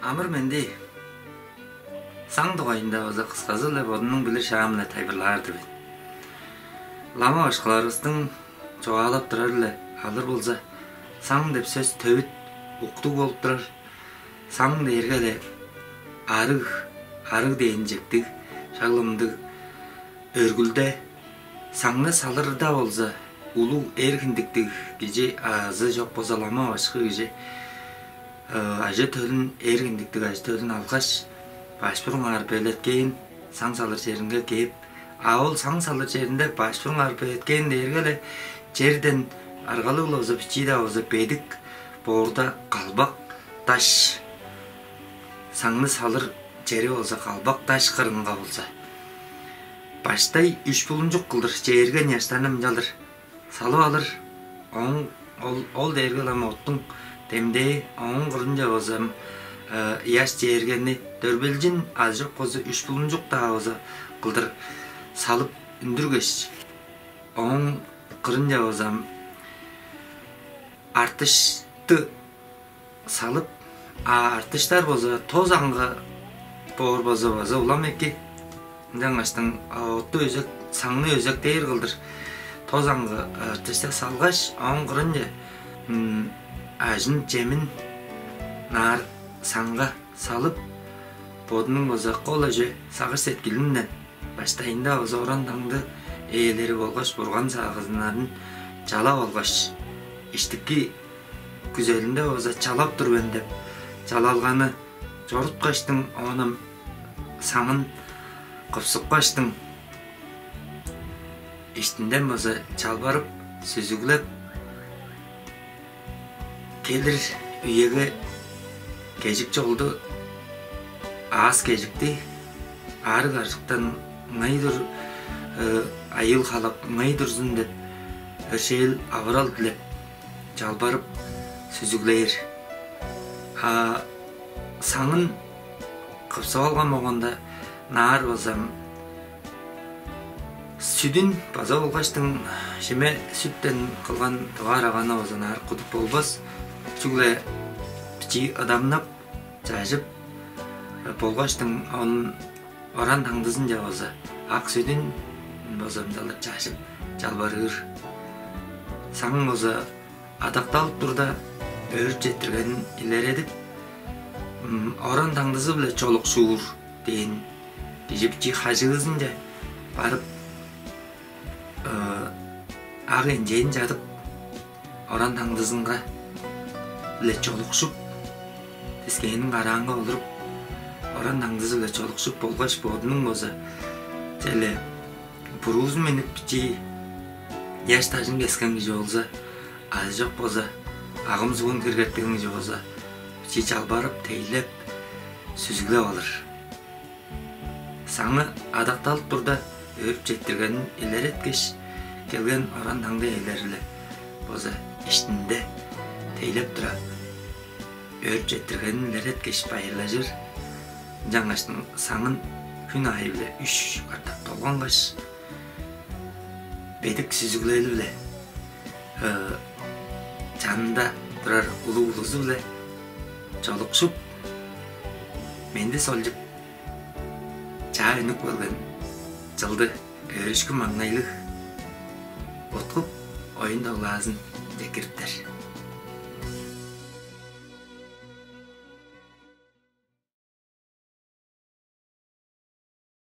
Amir mendi saң doğayında oza kıskazı bodunun bilir şamına taybırlardı ben. Lama başkalarımыздың çoğalap durarlı alır bolsa saң dep söz töbüt uqtu bolup durar. Saң dergele arıg deyinjektik şaglımdık örgülde saңны salırda bolsa ulu erkindiktik gece ağzı жоқ болса lama başkı gece Ajı tölün ergindiktik ajı tölün alkaş başpurun arpa eletkeyin saң salır жеринге keyip Ağol saң salır жеринде başpurun arpa eletkeyin dergele жерден аргалы болса бичиде болса бедик боорда калбак таш saңны салыр жери болса калбак таш кырынга болса баштай 3 булунжук кылдыр жерге няштаным жалыр салып алыр ол дерге лама оттуң темде оң кырынжа болсам яш жергени дөрбелжин аз жок болсо 3 булунжук да болсо кылдыр салып үндүргөч оң кырынжа болсам артышты салып артыштар болсо тоз аңга боор болсо улам эки жаңаштың отту өзөк саңны өзөк дейир кылдыр тоз аңга артышта салгаш оң кырынжа ажын жемин нар саңга салып бодунун болсо кол өжө сагыш сеткилинден баштайында болсо орандаңды ээлери болгоч бурган сагызынарын жалап алгаш иштики күзөлүндө болсо чалап турбен деп жалалганы жоруткачтың онун саңын кыпсыккачтың иштинден болсо чалбарып сүзүглөп келир үйеге кежик жолду аз кежикти арык аржыктан ыңайдыр айыл халап ыңай турсун деп өршөөл абырал тилеп жалбарып сүзүглейир саңын кыпсып алган болгондо наар болсам сүдүн база болгачтың шеме сүттен кылган тыбаараганы болсо наар кудук болбос чүгле бичи ыдамнап жашып болгачтың онун оран таңдысын же болсо ак сүдүн болсо мындалып жашып жалбарыр саң болсо адакталып турда өрүп жетиргенин илередип оран таңдысы биле чолук шуур деген кижипчи хажыгызын же барып ак энжейин жатып оран таңдысынга биле чолукшуп тескенин караңгы олуруп оран таңдысы биле чолукшуп болгоч бодунун болсо эле буруузун минип бичи яш тажын кескен киши болсо аз жок болсо агым суун киргерткен киши болсо бичи жалбарып тейлеп сүзүглөп алыр саңы адакталып турда өрүп жетиргенин илереткеш келген оран таңды ээлери эле болсо иштинде тейлеп тура өрүп жетиргенин илереткеш байырлажыр жаңаштың саңын күн айы биле 3 картап толгонгоч бедик сүзүглөөлү биле жанында турар улуу улузу биле жолукшуп менди солжуп жаа өнүк болгон жылды өрүшкү маңнайлык уткуп оюнда улаазын жекириптер.